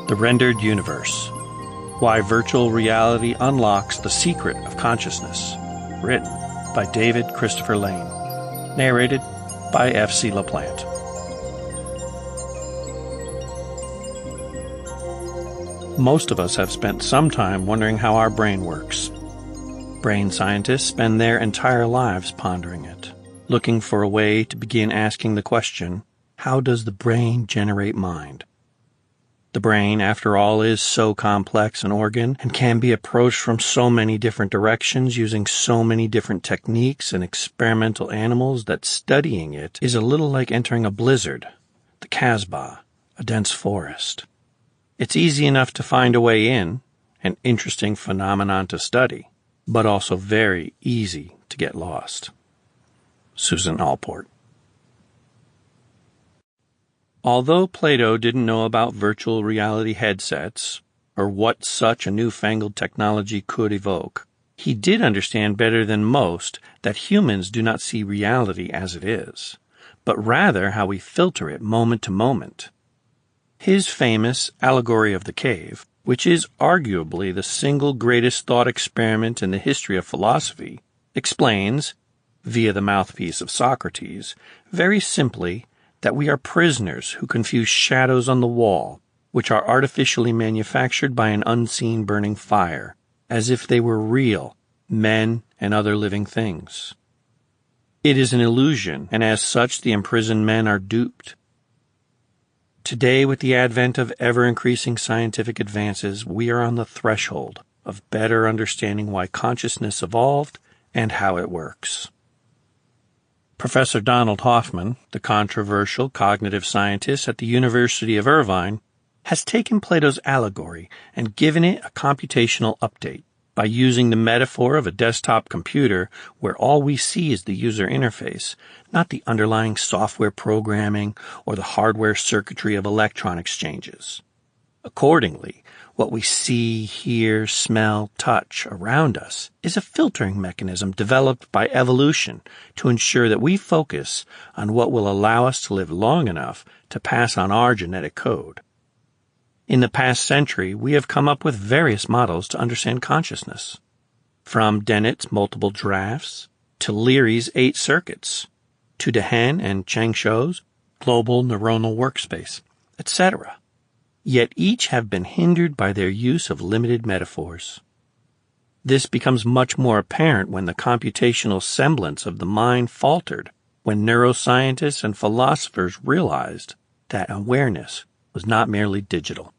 The Rendered Universe. Why Virtual Reality Unlocks the Secret of Consciousness. Written by David Christopher Lane. Narrated by F.C. LaPlante. Most of us have spent some time wondering how our brain works. Brain scientists spend their entire lives pondering it, looking for a way to begin asking the question, how does the brain generate mind? The brain, after all, is so complex an organ and can be approached from so many different directions using so many different techniques and experimental animals that studying it is a little like entering a blizzard, the Casbah, a dense forest. It's easy enough to find a way in, an interesting phenomenon to study, but also very easy to get lost. Susan Allport. Although Plato didn't know about virtual reality headsets, or what such a newfangled technology could evoke, he did understand better than most that humans do not see reality as it is, but rather how we filter it moment to moment. His famous Allegory of the Cave, which is arguably the single greatest thought experiment in the history of philosophy, explains, via the mouthpiece of Socrates, very simply that we are prisoners who confuse shadows on the wall, which are artificially manufactured by an unseen burning fire, as if they were real, men and other living things. It is an illusion, and as such the imprisoned men are duped. Today, with the advent of ever-increasing scientific advances, we are on the threshold of better understanding why consciousness evolved and how it works. Professor Donald Hoffman, the controversial cognitive scientist at the University of Irvine, has taken Plato's allegory and given it a computational update by using the metaphor of a desktop computer where all we see is the user interface, not the underlying software programming or the hardware circuitry of electron exchanges. Accordingly, what we see, hear, smell, touch around us is a filtering mechanism developed by evolution to ensure that we focus on what will allow us to live long enough to pass on our genetic code. In the past century, we have come up with various models to understand consciousness, from Dennett's multiple drafts to Leary's 8 circuits, to Dehaene and Cheng-Shou's global neuronal workspace, etc. Yet each have been hindered by their use of limited metaphors. This becomes much more apparent when the computational semblance of the mind faltered, when neuroscientists and philosophers realized that awareness was not merely digital.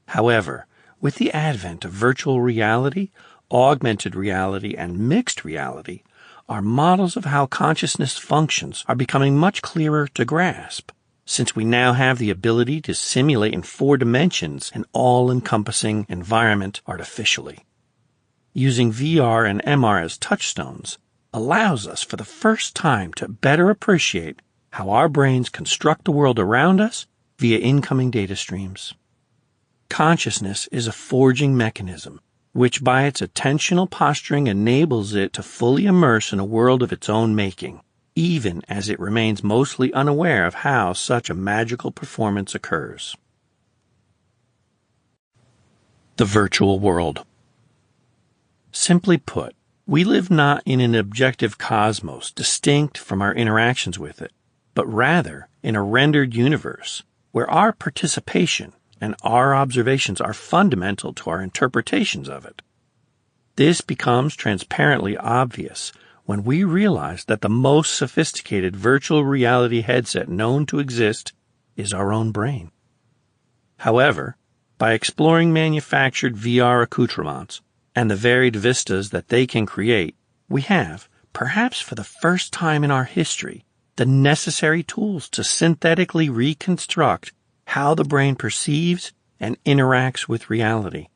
However, with the advent of virtual reality, augmented reality, and mixed reality, our models of how consciousness functions are becoming much clearer to grasp, since we now have the ability to simulate in 4 dimensions an all-encompassing environment artificially. Using VR and MR as touchstones allows us for the first time to better appreciate how our brains construct the world around us via incoming data streams. Consciousness is a forging mechanism, which by its attentional posturing enables it to fully immerse in a world of its own making, even as it remains mostly unaware of how such a magical performance occurs. The virtual world. Simply put, we live not in an objective cosmos distinct from our interactions with it, but rather in a rendered universe where our participation and our observations are fundamental to our interpretations of it. This becomes transparently obvious when we realize that the most sophisticated virtual reality headset known to exist is our own brain. However, by exploring manufactured VR accoutrements and the varied vistas that they can create, we have, perhaps for the first time in our history, the necessary tools to synthetically reconstruct how the brain perceives and interacts with reality.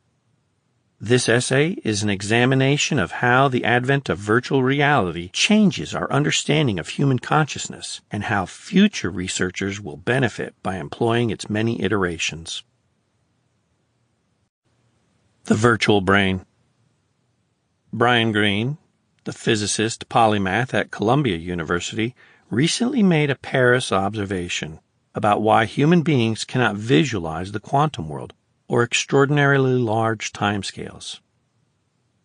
This essay is an examination of how the advent of virtual reality changes our understanding of human consciousness and how future researchers will benefit by employing its many iterations. The virtual brain. Brian Greene, the physicist polymath at Columbia University, recently made a Paris observation about why human beings cannot visualize the quantum world or extraordinarily large timescales.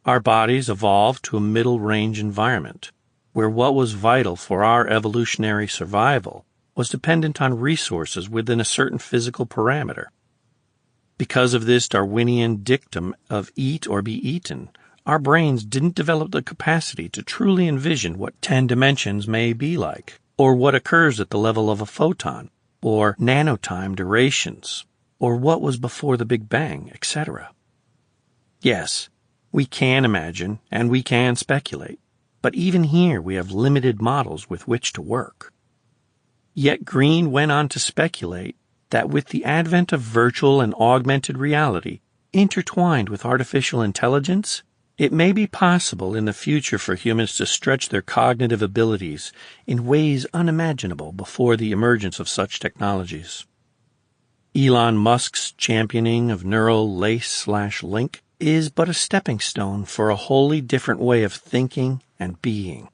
Our bodies evolved to a middle-range environment, where what was vital for our evolutionary survival was dependent on resources within a certain physical parameter. Because of this Darwinian dictum of eat or be eaten, our brains didn't develop the capacity to truly envision what 10 dimensions may be like, or what occurs at the level of a photon, or nanotime durations, or what was before the Big Bang, etc. Yes, we can imagine and we can speculate, but even here we have limited models with which to work. Yet Green went on to speculate that with the advent of virtual and augmented reality intertwined with artificial intelligence, it may be possible in the future for humans to stretch their cognitive abilities in ways unimaginable before the emergence of such technologies. Elon Musk's championing of neural lace/link is but a stepping stone for a wholly different way of thinking and being.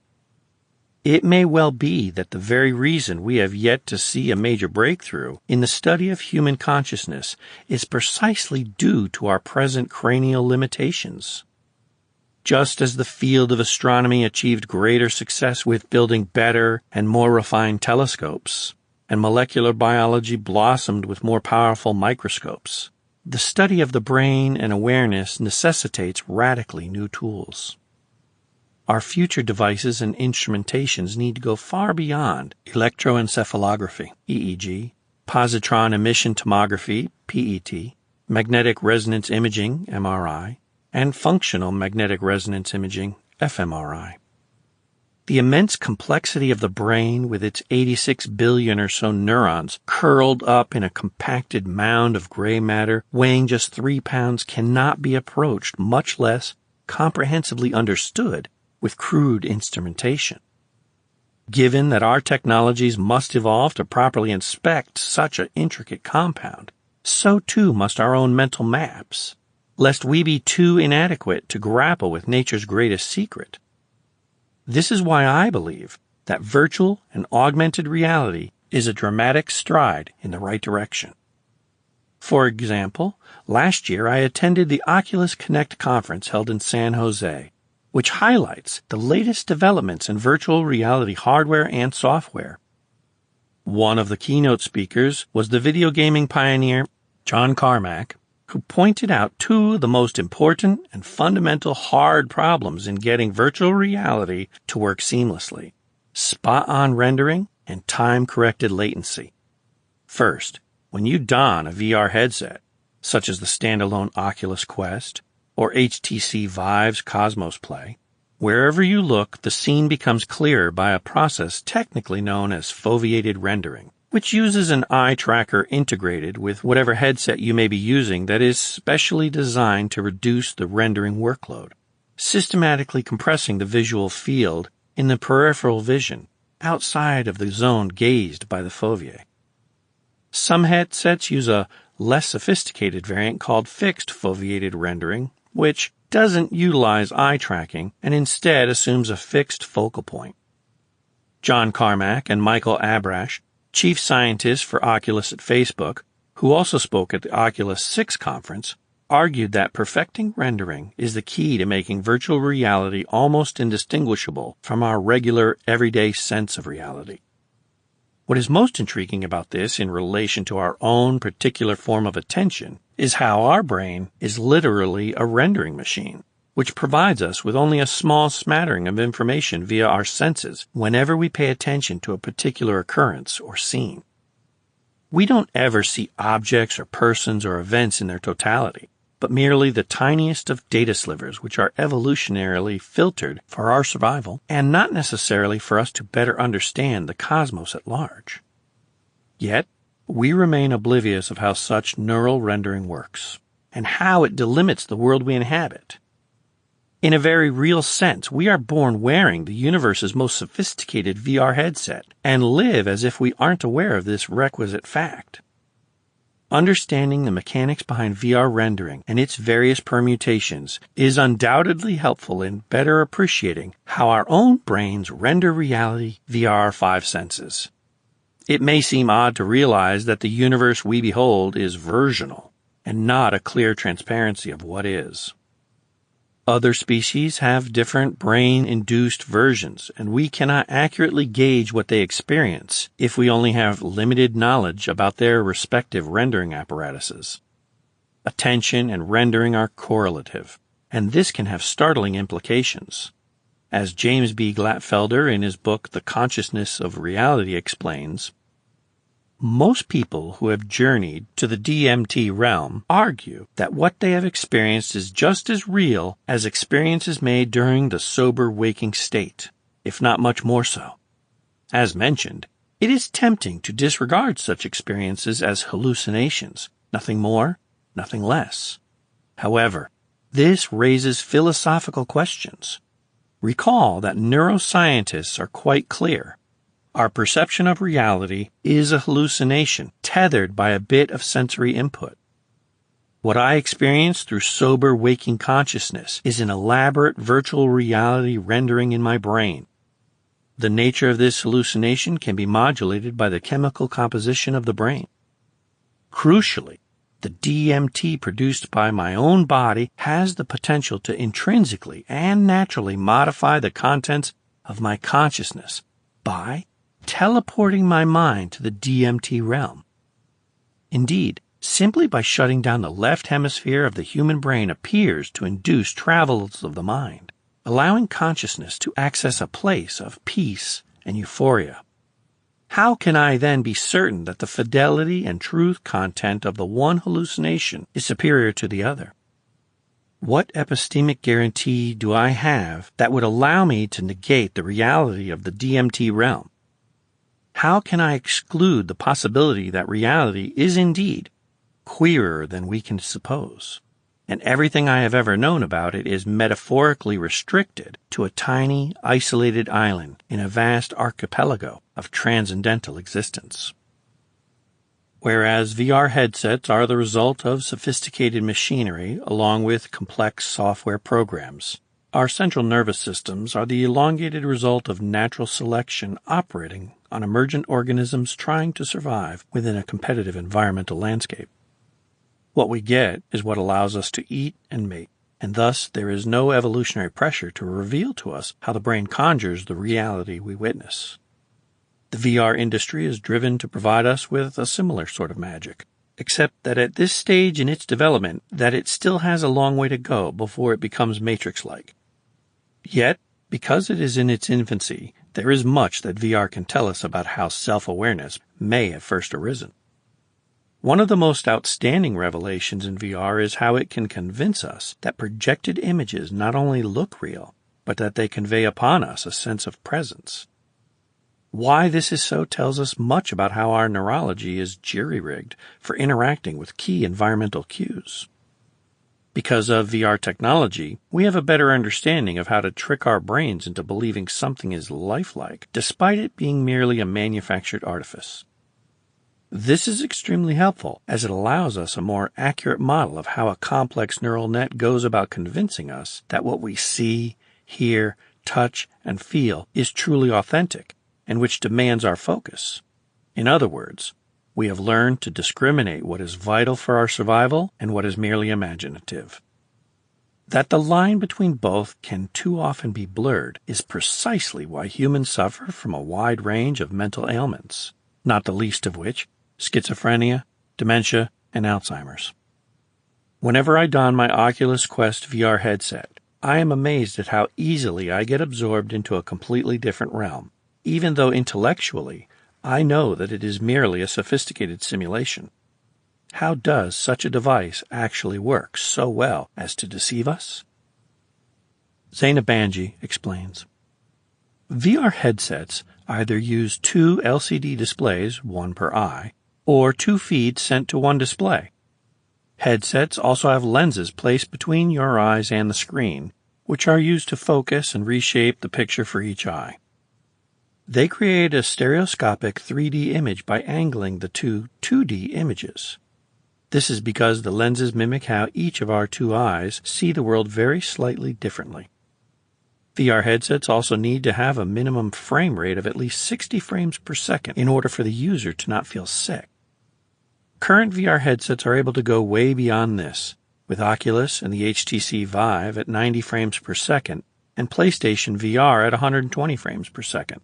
It may well be that the very reason we have yet to see a major breakthrough in the study of human consciousness is precisely due to our present cranial limitations. Just as the field of astronomy achieved greater success with building better and more refined telescopes, and molecular biology blossomed with more powerful microscopes, the study of the brain and awareness necessitates radically new tools. Our future devices and instrumentations need to go far beyond electroencephalography, EEG, positron emission tomography, PET, magnetic resonance imaging, MRI, and functional magnetic resonance imaging, fMRI. The immense complexity of the brain with its 86 billion or so neurons curled up in a compacted mound of gray matter weighing just 3 pounds cannot be approached, much less comprehensively understood, with crude instrumentation. Given that our technologies must evolve to properly inspect such an intricate compound, so too must our own mental maps, lest we be too inadequate to grapple with nature's greatest secret. This is why I believe that virtual and augmented reality is a dramatic stride in the right direction. For example, last year I attended the Oculus Connect conference held in San Jose, which highlights the latest developments in virtual reality hardware and software. One of the keynote speakers was the video gaming pioneer John Carmack, who pointed out two of the most important and fundamental hard problems in getting virtual reality to work seamlessly: spot-on rendering and time-corrected latency. First, when you don a VR headset, such as the standalone Oculus Quest or HTC Vive's Cosmos Play, wherever you look, the scene becomes clearer by a process technically known as foveated rendering, which uses an eye tracker integrated with whatever headset you may be using that is specially designed to reduce the rendering workload, systematically compressing the visual field in the peripheral vision outside of the zone gazed by the fovea. Some headsets use a less sophisticated variant called fixed foveated rendering, which doesn't utilize eye tracking and instead assumes a fixed focal point. John Carmack and Michael Abrash, chief scientists for Oculus at Facebook, who also spoke at the Oculus 6 conference, argued that perfecting rendering is the key to making virtual reality almost indistinguishable from our regular, everyday sense of reality. What is most intriguing about this in relation to our own particular form of attention is how our brain is literally a rendering machine, which provides us with only a small smattering of information via our senses whenever we pay attention to a particular occurrence or scene. We don't ever see objects or persons or events in their totality, but merely the tiniest of data slivers which are evolutionarily filtered for our survival and not necessarily for us to better understand the cosmos at large. Yet, we remain oblivious of how such neural rendering works and how it delimits the world we inhabit. In a very real sense, we are born wearing the universe's most sophisticated VR headset and live as if we aren't aware of this requisite fact. Understanding the mechanics behind VR rendering and its various permutations is undoubtedly helpful in better appreciating how our own brains render reality via our five senses. It may seem odd to realize that the universe we behold is versional and not a clear transparency of what is. Other species have different brain-induced versions, and we cannot accurately gauge what they experience if we only have limited knowledge about their respective rendering apparatuses. Attention and rendering are correlative, and this can have startling implications. As James B. Glatfelder in his book The Consciousness of Reality explains, most people who have journeyed to the DMT realm argue that what they have experienced is just as real as experiences made during the sober waking state, if not much more so. As mentioned, it is tempting to disregard such experiences as hallucinations, nothing more, nothing less. However, this raises philosophical questions. Recall that neuroscientists are quite clear. Our perception of reality is a hallucination tethered by a bit of sensory input. What I experience through sober waking consciousness is an elaborate virtual reality rendering in my brain. The nature of this hallucination can be modulated by the chemical composition of the brain. Crucially, the DMT produced by my own body has the potential to intrinsically and naturally modify the contents of my consciousness by teleporting my mind to the DMT realm. Indeed, simply by shutting down the left hemisphere of the human brain appears to induce travels of the mind, allowing consciousness to access a place of peace and euphoria. How can I then be certain that the fidelity and truth content of the one hallucination is superior to the other? What epistemic guarantee do I have that would allow me to negate the reality of the DMT realm? How can I exclude the possibility that reality is indeed queerer than we can suppose, and everything I have ever known about it is metaphorically restricted to a tiny, isolated island in a vast archipelago of transcendental existence? Whereas VR headsets are the result of sophisticated machinery along with complex software programs, our central nervous systems are the elongated result of natural selection operating on emergent organisms trying to survive within a competitive environmental landscape. What we get is what allows us to eat and mate, and thus there is no evolutionary pressure to reveal to us how the brain conjures the reality we witness. The VR industry is driven to provide us with a similar sort of magic, except that at this stage in its development that it still has a long way to go before it becomes Matrix-like. Yet, because it is in its infancy, there is much that VR can tell us about how self-awareness may have first arisen. One of the most outstanding revelations in VR is how it can convince us that projected images not only look real, but that they convey upon us a sense of presence. Why this is so tells us much about how our neurology is jury-rigged for interacting with key environmental cues. Because of VR technology, we have a better understanding of how to trick our brains into believing something is lifelike, despite it being merely a manufactured artifice. This is extremely helpful, as it allows us a more accurate model of how a complex neural net goes about convincing us that what we see, hear, touch, and feel is truly authentic, and which demands our focus. In other words, we have learned to discriminate what is vital for our survival and what is merely imaginative. That the line between both can too often be blurred is precisely why humans suffer from a wide range of mental ailments, not the least of which schizophrenia, dementia, and Alzheimer's. Whenever I don my Oculus Quest VR headset, I am amazed at how easily I get absorbed into a completely different realm, even though intellectually I know that it is merely a sophisticated simulation. How does such a device actually work so well as to deceive us? Zaina Banji explains. VR headsets either use two LCD displays, one per eye, or two feeds sent to one display. Headsets also have lenses placed between your eyes and the screen, which are used to focus and reshape the picture for each eye. They create a stereoscopic 3D image by angling the two 2D images. This is because the lenses mimic how each of our two eyes see the world very slightly differently. VR headsets also need to have a minimum frame rate of at least 60 frames per second in order for the user to not feel sick. Current VR headsets are able to go way beyond this, with Oculus and the HTC Vive at 90 frames per second and PlayStation VR at 120 frames per second.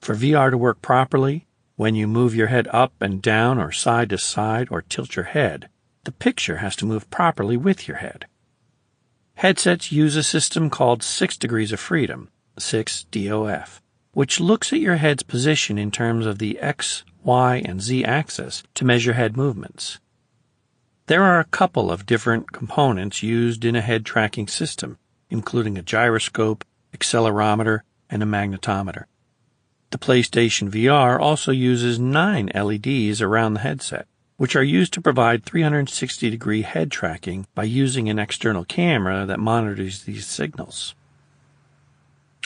For VR to work properly, when you move your head up and down or side to side or tilt your head, the picture has to move properly with your head. Headsets use a system called 6 degrees of freedom, 6 DOF, which looks at your head's position in terms of the X, Y, and Z axis to measure head movements. There are a couple of different components used in a head tracking system, including a gyroscope, accelerometer, and a magnetometer. The PlayStation VR also uses 9 LEDs around the headset, which are used to provide 360-degree head tracking by using an external camera that monitors these signals.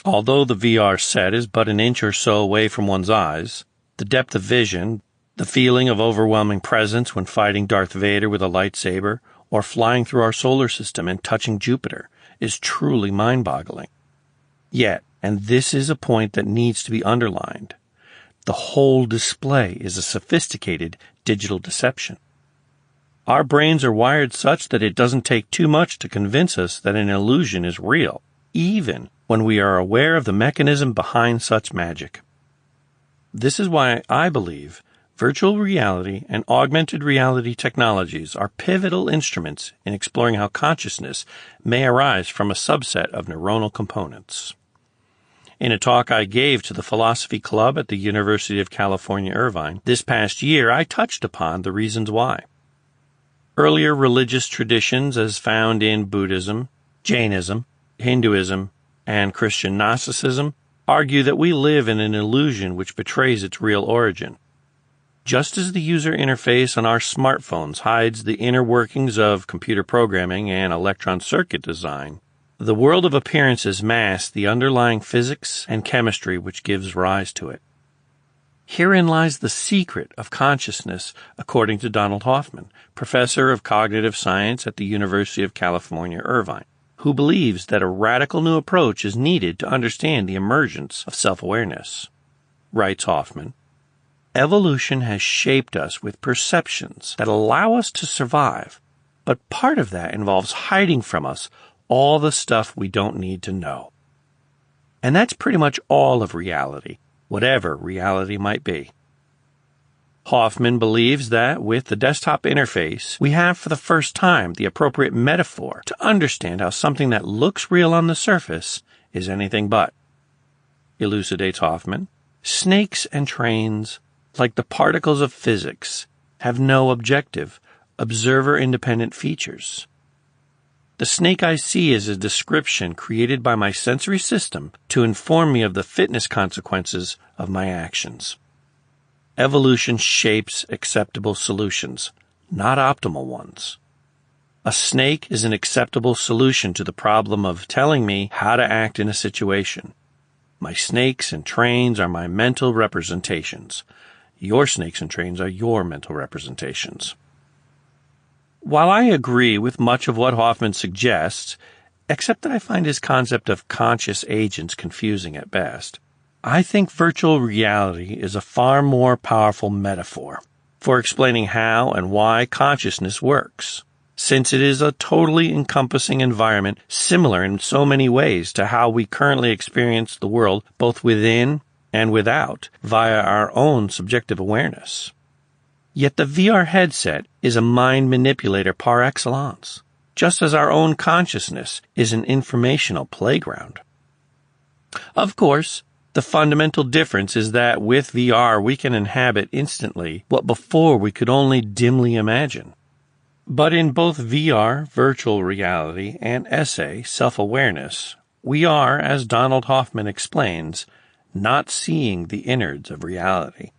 Although the VR set is but an inch or so away from one's eyes, the depth of vision, the feeling of overwhelming presence when fighting Darth Vader with a lightsaber or flying through our solar system and touching Jupiter is truly mind-boggling. Yet, and this is a point that needs to be underlined, the whole display is a sophisticated digital deception. Our brains are wired such that it doesn't take too much to convince us that an illusion is real, even when we are aware of the mechanism behind such magic. This is why I believe virtual reality and augmented reality technologies are pivotal instruments in exploring how consciousness may arise from a subset of neuronal components. In a talk I gave to the Philosophy Club at the University of California, Irvine, this past year, I touched upon the reasons why. Earlier religious traditions as found in Buddhism, Jainism, Hinduism, and Christian Gnosticism argue that we live in an illusion which betrays its real origin. Just as the user interface on our smartphones hides the inner workings of computer programming and electron circuit design, the world of appearances masks the underlying physics and chemistry which gives rise to it. Herein lies the secret of consciousness, according to Donald Hoffman, professor of cognitive science at the University of California, Irvine, who believes that a radical new approach is needed to understand the emergence of self-awareness. Writes Hoffman, "Evolution has shaped us with perceptions that allow us to survive, but part of that involves hiding from us all the stuff we don't need to know." And that's pretty much all of reality, whatever reality might be. Hoffman believes that with the desktop interface, we have for the first time the appropriate metaphor to understand how something that looks real on the surface is anything but. Elucidates Hoffman, snakes and trains, like the particles of physics, have no objective, observer-independent features. The snake I see is a description created by my sensory system to inform me of the fitness consequences of my actions. Evolution shapes acceptable solutions, not optimal ones. A snake is an acceptable solution to the problem of telling me how to act in a situation. My snakes and trains are my mental representations. Your snakes and trains are your mental representations. While I agree with much of what Hoffman suggests, except that I find his concept of conscious agents confusing at best, I think virtual reality is a far more powerful metaphor for explaining how and why consciousness works, since it is a totally encompassing environment similar in so many ways to how we currently experience the world both within and without via our own subjective awareness. Yet the VR headset is a mind manipulator par excellence, just as our own consciousness is an informational playground. Of course, the fundamental difference is that with VR we can inhabit instantly what before we could only dimly imagine. But in both VR, virtual reality, and SA, self-awareness, we are, as Donald Hoffman explains, not seeing the innards of reality.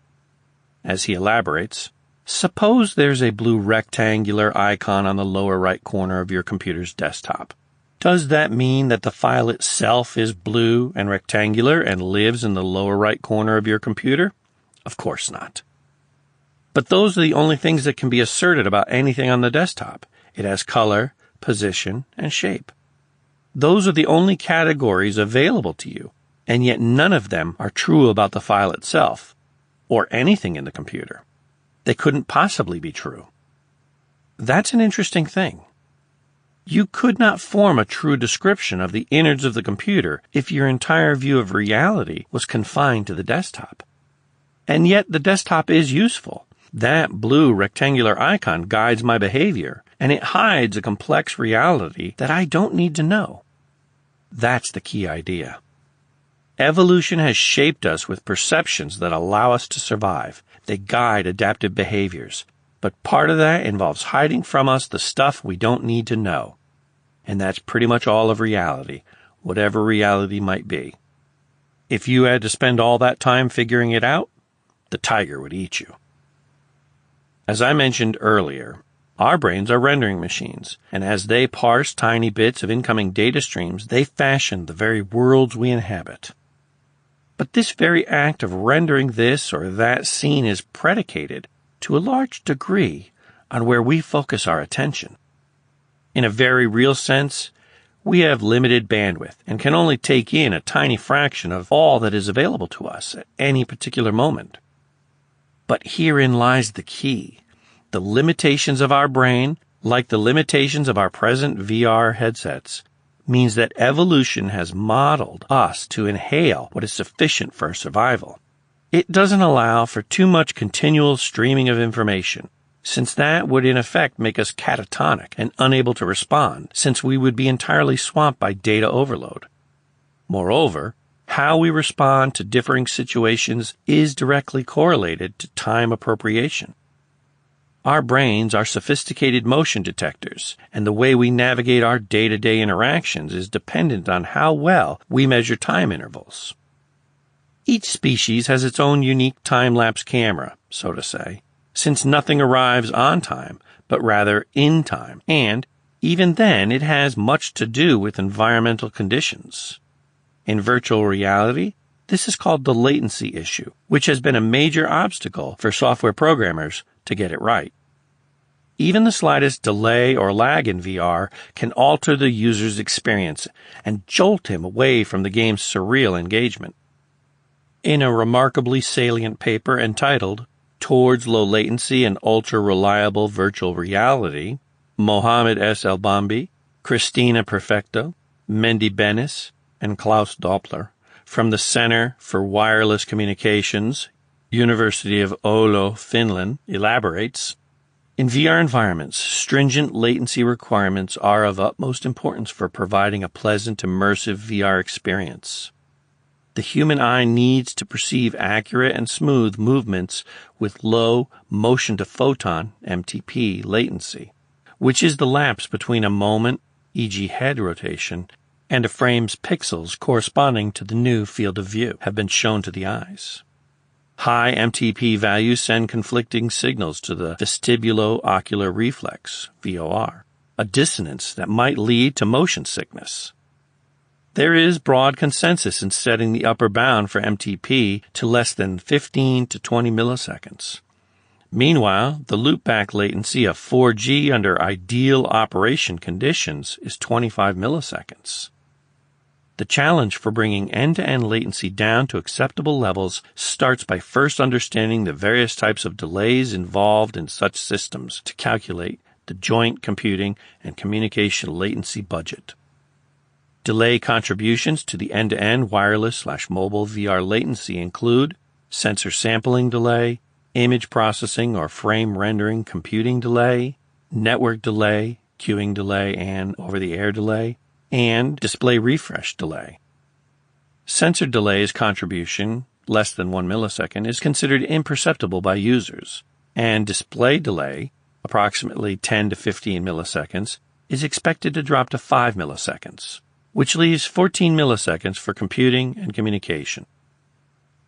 As he elaborates, suppose there's a blue rectangular icon on the lower right corner of your computer's desktop. Does that mean that the file itself is blue and rectangular and lives in the lower right corner of your computer? Of course not. But those are the only things that can be asserted about anything on the desktop. It has color, position, and shape. Those are the only categories available to you, and yet none of them are true about the file itself, or anything in the computer. They couldn't possibly be true. That's an interesting thing. You could not form a true description of the innards of the computer if your entire view of reality was confined to the desktop. And yet the desktop is useful. That blue rectangular icon guides my behavior, and it hides a complex reality that I don't need to know. That's the key idea. Evolution has shaped us with perceptions that allow us to survive. They guide adaptive behaviors. But part of that involves hiding from us the stuff we don't need to know. And that's pretty much all of reality, whatever reality might be. If you had to spend all that time figuring it out, the tiger would eat you. As I mentioned earlier, our brains are rendering machines, and as they parse tiny bits of incoming data streams, they fashion the very worlds we inhabit. But this very act of rendering this or that scene is predicated, to a large degree, on where we focus our attention. In a very real sense, we have limited bandwidth and can only take in a tiny fraction of all that is available to us at any particular moment. But herein lies the key. The limitations of our brain, like the limitations of our present VR headsets, means that evolution has modeled us to inhale what is sufficient for survival. It doesn't allow for too much continual streaming of information, since that would in effect make us catatonic and unable to respond, since we would be entirely swamped by data overload. Moreover, how we respond to differing situations is directly correlated to time appropriation. Our brains are sophisticated motion detectors, and the way we navigate our day-to-day interactions is dependent on how well we measure time intervals. Each species has its own unique time-lapse camera, so to say, since nothing arrives on time, but rather in time, and even then it has much to do with environmental conditions. In virtual reality, this is called the latency issue, which has been a major obstacle for software programmers to get it right. Even the slightest delay or lag in VR can alter the user's experience and jolt him away from the game's surreal engagement. In a remarkably salient paper entitled Towards Low Latency and Ultra-Reliable Virtual Reality, Mohammed S. Elbambi, Cristina Perfecto, Mendy Benes, and Klaus Doppler, from the Center for Wireless Communications, University of Oulu, Finland, elaborates, in VR environments, stringent latency requirements are of utmost importance for providing a pleasant, immersive VR experience. The human eye needs to perceive accurate and smooth movements with low motion-to-photon (MTP) latency, which is the lapse between a moment, e.g. head rotation, and a frame's pixels corresponding to the new field of view have been shown to the eyes. High MTP values send conflicting signals to the vestibulo-ocular reflex, VOR, a dissonance that might lead to motion sickness. There is broad consensus in setting the upper bound for MTP to less than 15 to 20 milliseconds. Meanwhile, the loopback latency of 4G under ideal operation conditions is 25 milliseconds. The challenge for bringing end-to-end latency down to acceptable levels starts by first understanding the various types of delays involved in such systems to calculate the joint computing and communication latency budget. Delay contributions to the end-to-end wireless/mobile VR latency include sensor sampling delay, image processing or frame rendering computing delay, network delay, queuing delay, and over-the-air delay, and display refresh delay. Sensor delay's contribution, less than 1 millisecond, is considered imperceptible by users, and display delay, approximately 10 to 15 milliseconds, is expected to drop to 5 milliseconds, which leaves 14 milliseconds for computing and communication.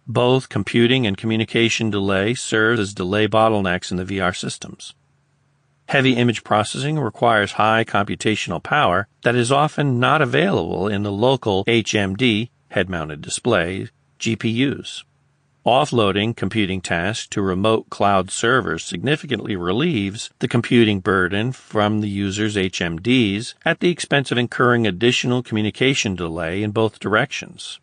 Both computing and communication delay serve as delay bottlenecks in the VR systems. Heavy image processing requires high computational power that is often not available in the local HMD, head-mounted display, GPUs. Offloading computing tasks to remote cloud servers significantly relieves the computing burden from the user's HMDs at the expense of incurring additional communication delay in both directions.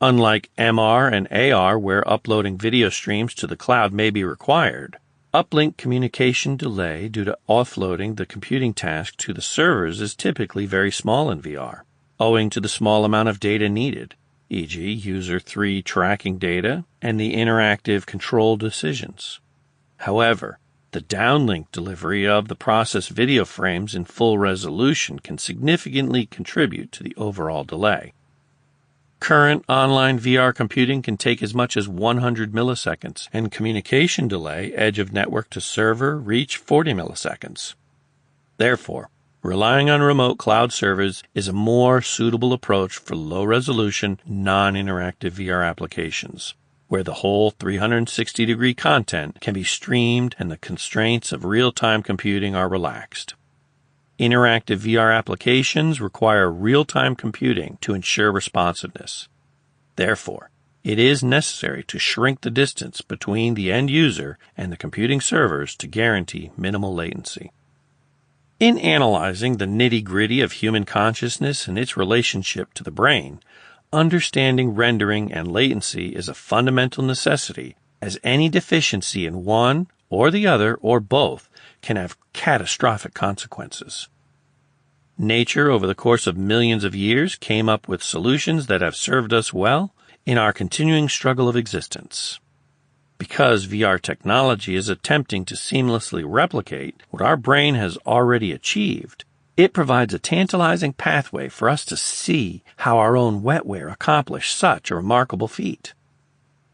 Unlike MR and AR, where uploading video streams to the cloud may be required, uplink communication delay due to offloading the computing task to the servers is typically very small in VR, owing to the small amount of data needed, e.g. user 3 tracking data and the interactive control decisions. However, the downlink delivery of the processed video frames in full resolution can significantly contribute to the overall delay. Current online VR computing can take as much as 100 milliseconds, and communication delay, edge of network to server, reach 40 milliseconds. Therefore, relying on remote cloud servers is a more suitable approach for low-resolution, non-interactive VR applications, where the whole 360-degree content can be streamed and the constraints of real-time computing are relaxed. Interactive VR applications require real-time computing to ensure responsiveness. Therefore, it is necessary to shrink the distance between the end user and the computing servers to guarantee minimal latency. In analyzing the nitty-gritty of human consciousness and its relationship to the brain, understanding rendering and latency is a fundamental necessity, as any deficiency in one or the other or both can have catastrophic consequences. Nature, over the course of millions of years, came up with solutions that have served us well in our continuing struggle of existence. Because VR technology is attempting to seamlessly replicate what our brain has already achieved, it provides a tantalizing pathway for us to see how our own wetware accomplished such a remarkable feat.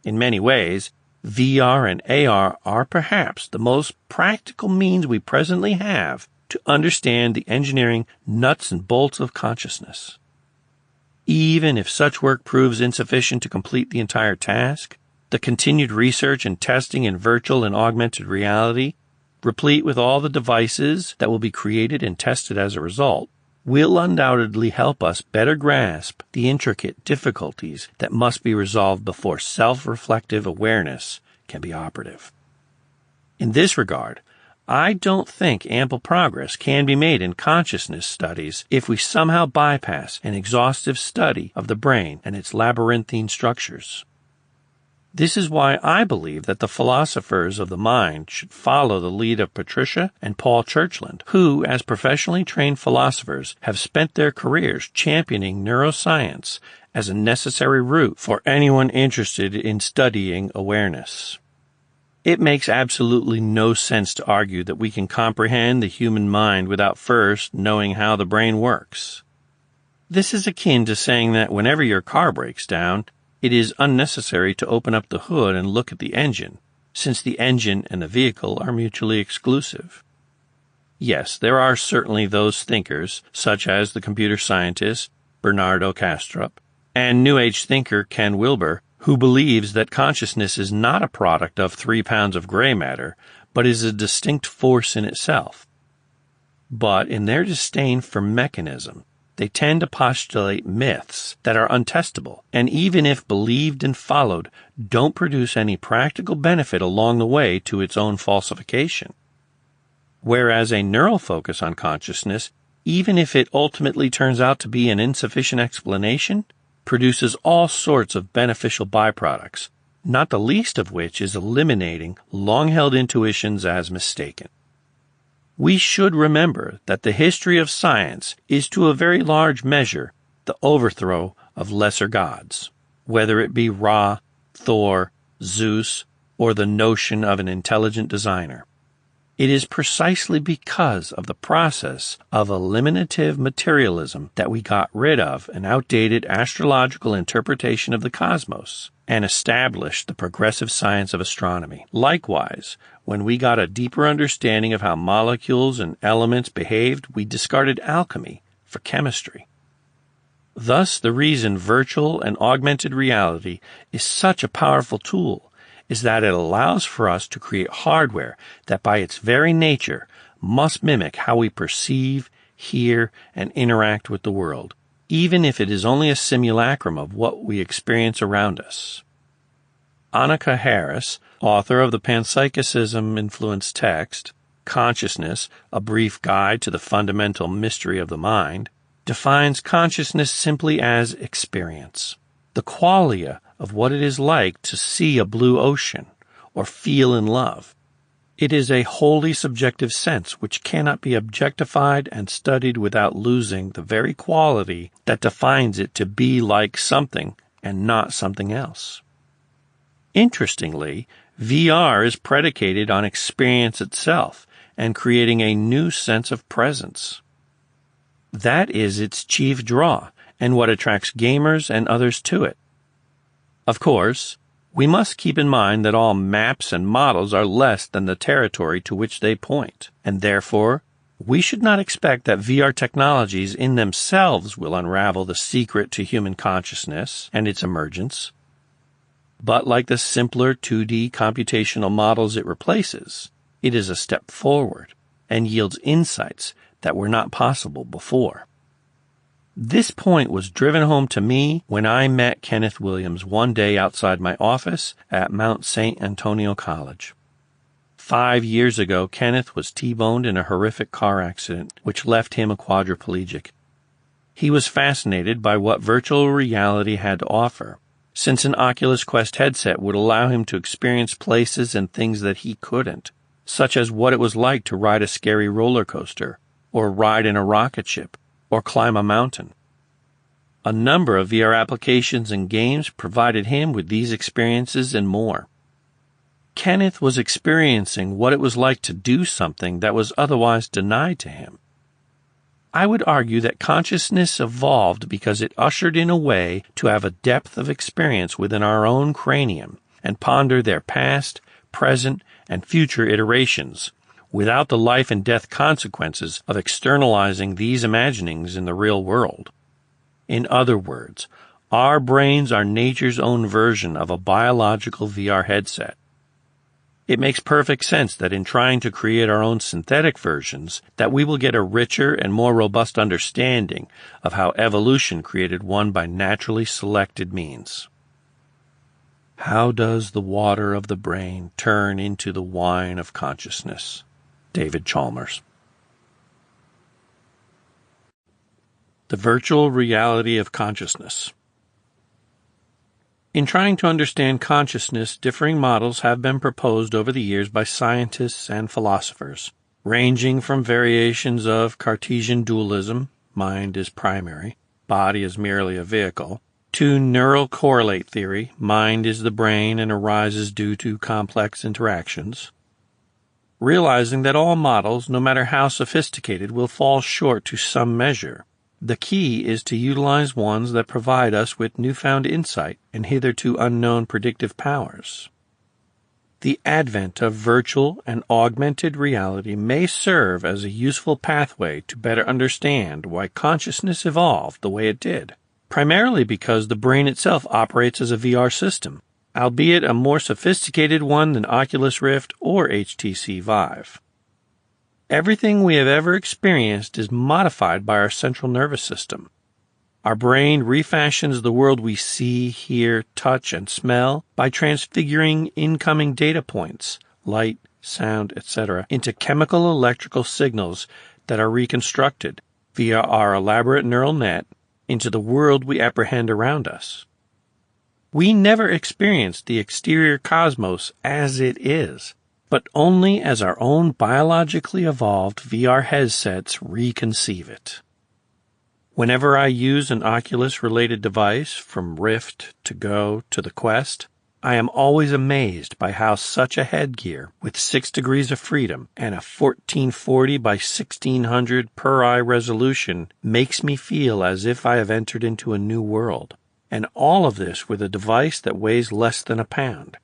In many ways, VR and AR are perhaps the most practical means we presently have to understand the engineering nuts and bolts of consciousness. Even if such work proves insufficient to complete the entire task, the continued research and testing in virtual and augmented reality, replete with all the devices that will be created and tested as a result, will undoubtedly help us better grasp the intricate difficulties that must be resolved before self-reflective awareness can be operative. In this regard, I don't think ample progress can be made in consciousness studies if we somehow bypass an exhaustive study of the brain and its labyrinthine structures. This is why I believe that the philosophers of the mind should follow the lead of Patricia and Paul Churchland, who, as professionally trained philosophers, have spent their careers championing neuroscience as a necessary route for anyone interested in studying awareness. It makes absolutely no sense to argue that we can comprehend the human mind without first knowing how the brain works. This is akin to saying that whenever your car breaks down, it is unnecessary to open up the hood and look at the engine, since the engine and the vehicle are mutually exclusive. Yes, there are certainly those thinkers, such as the computer scientist Bernardo Kastrup and New Age thinker Ken Wilber, who believes that consciousness is not a product of 3 pounds of gray matter, but is a distinct force in itself. But in their disdain for mechanism, they tend to postulate myths that are untestable, and even if believed and followed, don't produce any practical benefit along the way to its own falsification. Whereas a neural focus on consciousness, even if it ultimately turns out to be an insufficient explanation, produces all sorts of beneficial byproducts, not the least of which is eliminating long-held intuitions as mistaken. We should remember that the history of science is to a very large measure the overthrow of lesser gods, whether it be Ra, Thor, Zeus, or the notion of an intelligent designer. It is precisely because of the process of eliminative materialism that we got rid of an outdated astrological interpretation of the cosmos and established the progressive science of astronomy. Likewise, when we got a deeper understanding of how molecules and elements behaved, we discarded alchemy for chemistry. Thus, the reason virtual and augmented reality is such a powerful tool is that it allows for us to create hardware that by its very nature must mimic how we perceive, hear, and interact with the world, even if it is only a simulacrum of what we experience around us. Annika Harris, author of the panpsychism-influenced text, Consciousness, A Brief Guide to the Fundamental Mystery of the Mind, defines consciousness simply as experience, the qualia of what it is like to see a blue ocean or feel in love. It is a wholly subjective sense which cannot be objectified and studied without losing the very quality that defines it to be like something and not something else. Interestingly, VR is predicated on experience itself and creating a new sense of presence. That is its chief draw and what attracts gamers and others to it. Of course, we must keep in mind that all maps and models are less than the territory to which they point, and therefore, we should not expect that VR technologies in themselves will unravel the secret to human consciousness and its emergence. But like the simpler 2D computational models it replaces, it is a step forward and yields insights that were not possible before. This point was driven home to me when I met Kenneth Williams one day outside my office at Mount St. Antonio College. 5 years ago, Kenneth was T-boned in a horrific car accident which left him a quadriplegic. He was fascinated by what virtual reality had to offer, since an Oculus Quest headset would allow him to experience places and things that he couldn't, such as what it was like to ride a scary roller coaster, or ride in a rocket ship, or climb a mountain. A number of VR applications and games provided him with these experiences and more. Kenneth was experiencing what it was like to do something that was otherwise denied to him. I would argue that consciousness evolved because it ushered in a way to have a depth of experience within our own cranium and ponder their past, present, and future iterations, without the life and death consequences of externalizing these imaginings in the real world. In other words, our brains are nature's own version of a biological VR headset. It makes perfect sense that in trying to create our own synthetic versions, that we will get a richer and more robust understanding of how evolution created one by naturally selected means. How does the water of the brain turn into the wine of consciousness? David Chalmers. The virtual reality of consciousness. In trying to understand consciousness, differing models have been proposed over the years by scientists and philosophers, ranging from variations of Cartesian dualism, mind is primary, body is merely a vehicle, to neural correlate theory, mind is the brain and arises due to complex interactions, realizing that all models, no matter how sophisticated, will fall short to some measure. The key is to utilize ones that provide us with newfound insight and hitherto unknown predictive powers. The advent of virtual and augmented reality may serve as a useful pathway to better understand why consciousness evolved the way it did, primarily because the brain itself operates as a VR system, albeit a more sophisticated one than Oculus Rift or HTC Vive. Everything we have ever experienced is modified by our central nervous system. Our brain refashions the world we see, hear, touch, and smell by transfiguring incoming data points, light, sound, etc., into chemical electrical signals that are reconstructed via our elaborate neural net into the world we apprehend around us. We never experience the exterior cosmos as it is, but only as our own biologically evolved VR headsets reconceive it. Whenever I use an Oculus-related device, from Rift to Go to the Quest, I am always amazed by how such a headgear with 6 degrees of freedom and a 1440 by 1600 per eye resolution makes me feel as if I have entered into a new world, and all of this with a device that weighs less than a pound.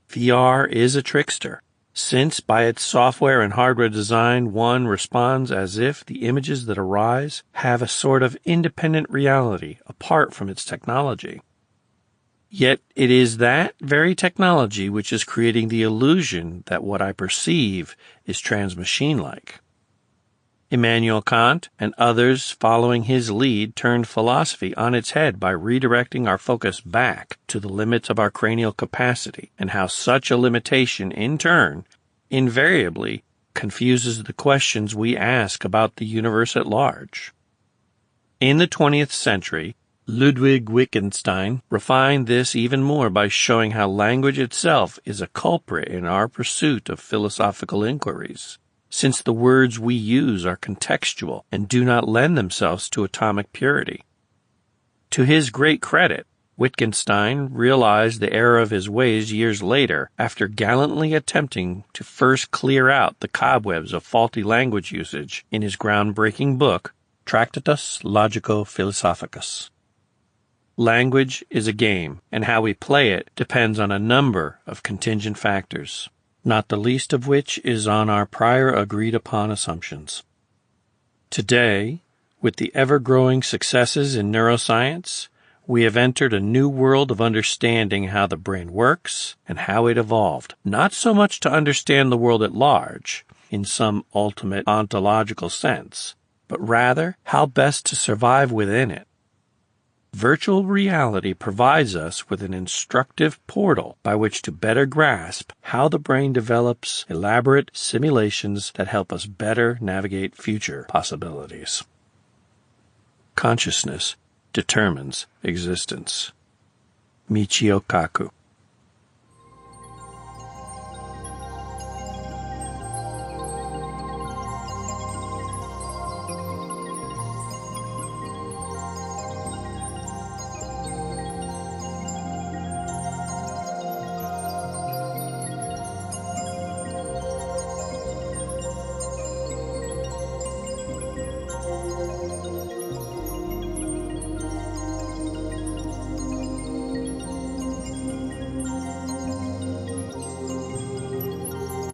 VR is a trickster, since by its software and hardware design one responds as if the images that arise have a sort of independent reality apart from its technology. Yet it is that very technology which is creating the illusion that what I perceive is transmachine-like. Immanuel Kant and others following his lead turned philosophy on its head by redirecting our focus back to the limits of our cranial capacity and how such a limitation, in turn, invariably confuses the questions we ask about the universe at large. In the 20th century, Ludwig Wittgenstein refined this even more by showing how language itself is a culprit in our pursuit of philosophical inquiries, since the words we use are contextual and do not lend themselves to atomic purity. To his great credit, Wittgenstein realized the error of his ways years later after gallantly attempting to first clear out the cobwebs of faulty language usage in his groundbreaking book, Tractatus Logico-Philosophicus. Language is a game, and how we play it depends on a number of contingent factors, not the least of which is on our prior agreed-upon assumptions. Today, with the ever-growing successes in neuroscience, we have entered a new world of understanding how the brain works and how it evolved, not so much to understand the world at large, in some ultimate ontological sense, but rather how best to survive within it. Virtual reality provides us with an instructive portal by which to better grasp how the brain develops elaborate simulations that help us better navigate future possibilities. Consciousness determines existence. Michio Kaku.